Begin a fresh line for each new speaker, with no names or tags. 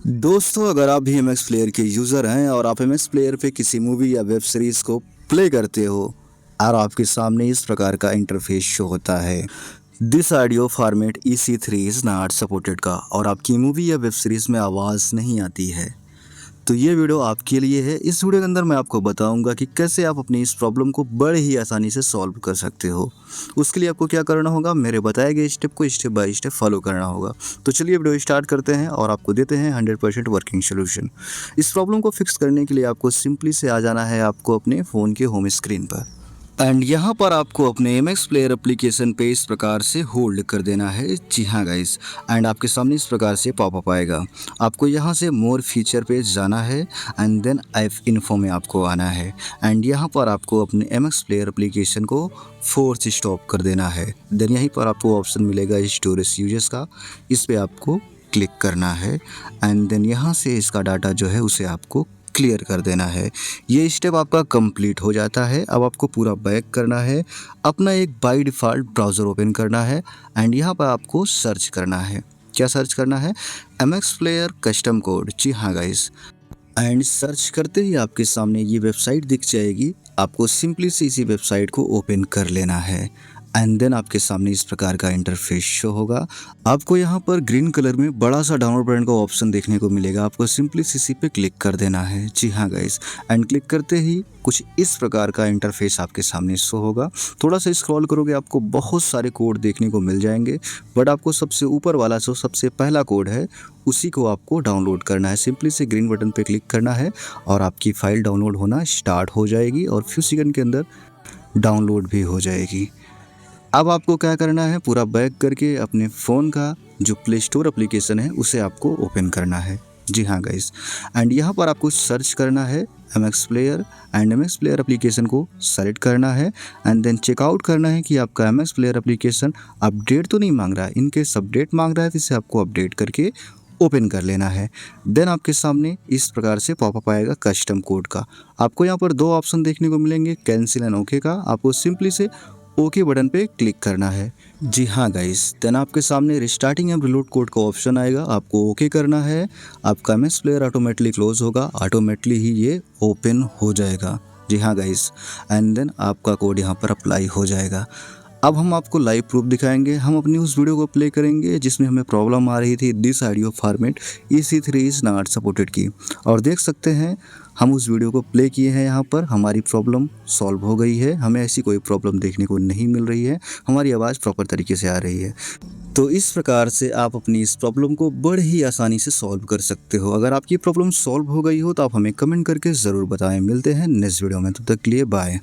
दोस्तों, अगर आप भी एम एक्स प्लेयर के यूज़र हैं और आप एम एक्स प्लेयर पे किसी मूवी या वेब सीरीज़ को प्ले करते हो और आपके सामने इस प्रकार का इंटरफेस शो होता है। This audio format EC3 is not supported का और आपकी मूवी या वेब सीरीज़ में आवाज़ नहीं आती है, तो ये वीडियो आपके लिए है। इस वीडियो के अंदर मैं आपको बताऊंगा कि कैसे आप अपनी इस प्रॉब्लम को बड़े ही आसानी से सॉल्व कर सकते हो। उसके लिए आपको क्या करना होगा, मेरे बताए गए स्टेप को स्टेप बाय स्टेप फॉलो करना होगा। तो चलिए वीडियो स्टार्ट करते हैं और आपको देते हैं 100% वर्किंग सोल्यूशन। इस प्रॉब्लम को फिक्स करने के लिए आपको सिंपली से आ जाना है आपको अपने फ़ोन के होम स्क्रीन पर एंड यहाँ पर आपको अपने एम एक्स प्लेयर एप्लीकेशन पे इस प्रकार से होल्ड कर देना है। जी हाँ गाइस, एंड आपके सामने इस प्रकार से पॉपअप आएगा। आपको यहाँ से मोर फीचर पे जाना है एंड देन ऐप इन्फो में आपको आना है एंड यहाँ पर आपको अपने एम एक्स प्लेयर एप्लीकेशन को फोर्स स्टॉप कर देना है। देन यहीं पर आपको ऑप्शन मिलेगा स्टोरेज यूजेस का, इस पर आपको क्लिक करना है एंड देन यहाँ से इसका डाटा जो है उसे आपको क्लियर कर देना है। ये स्टेप आपका कंप्लीट हो जाता है। अब आपको पूरा बैक करना है, अपना एक बाय डिफ़ॉल्ट ब्राउज़र ओपन करना है एंड यहाँ पर आपको सर्च करना है। क्या सर्च करना है? M X player custom code. जी हाँ गाइस, एंड सर्च करते ही आपके सामने ये वेबसाइट दिख जाएगी। आपको सिंपली से इसी वेबसाइट को ओपन कर लेना है एंड देन आपके सामने इस प्रकार का इंटरफेस शो होगा। आपको यहाँ पर ग्रीन कलर में बड़ा सा डाउनलोड बटन का ऑप्शन देखने को मिलेगा। आपको सिंपली इसी पे क्लिक कर देना है। जी हाँ गाइस, एंड क्लिक करते ही कुछ इस प्रकार का इंटरफेस आपके सामने शो होगा। थोड़ा सा स्क्रॉल करोगे आपको बहुत सारे कोड देखने को मिल जाएंगे, बट आपको सबसे ऊपर वाला जो सबसे पहला कोड है उसी को आपको डाउनलोड करना है। सिंपली से ग्रीन बटन पे क्लिक करना है और आपकी फ़ाइल डाउनलोड होना स्टार्ट हो जाएगी और फ्यू सेकंड के अंदर डाउनलोड भी हो जाएगी। अब आपको क्या करना है, पूरा बैक करके अपने फ़ोन का जो प्ले स्टोर एप्लीकेशन है उसे आपको ओपन करना है। जी हाँ गाइस, एंड यहाँ पर आपको सर्च करना है M X player and M X player application को सेलेक्ट करना है एंड देन चेकआउट करना है कि आपका M X player application update तो नहीं मांग रहा है। इनकेस अपडेट मांग रहा है तो इसे आपको अपडेट करके ओपन कर लेना है। देन आपके सामने इस प्रकार से पॉपअप आएगा कस्टम कोड का। आपको यहाँ पर दो ऑप्शन देखने को मिलेंगे, कैंसिल एंड ओके का। आपको सिंपली से ओके बटन पे क्लिक करना है। जी हाँ गाइस, देन आपके सामने रिस्टार्टिंग एंड रिलोड कोड का ऑप्शन आएगा। आपको ओके करना है। आपका M X player automatically close होगा, ऑटोमेटिकली ही ये ओपन हो जाएगा। जी हाँ गाइस, एंड देन आपका कोड यहाँ पर अप्लाई हो जाएगा। अब हम आपको लाइव प्रूफ दिखाएंगे। हम अपनी उस वीडियो को प्ले करेंगे जिसमें हमें प्रॉब्लम आ रही थी this audio format EC3 is not supported की, और देख सकते हैं हम उस वीडियो को प्ले किए हैं। यहाँ पर हमारी प्रॉब्लम सॉल्व हो गई है। हमें ऐसी कोई प्रॉब्लम देखने को नहीं मिल रही है। हमारी आवाज़ प्रॉपर तरीके से आ रही है। तो इस प्रकार से आप अपनी इस प्रॉब्लम को बड़े ही आसानी से सॉल्व कर सकते हो। अगर आपकी प्रॉब्लम सॉल्व हो गई हो तो आप हमें कमेंट करके ज़रूर बताएं। मिलते हैं नेक्स्ट वीडियो में, तब तक के लिए बाय।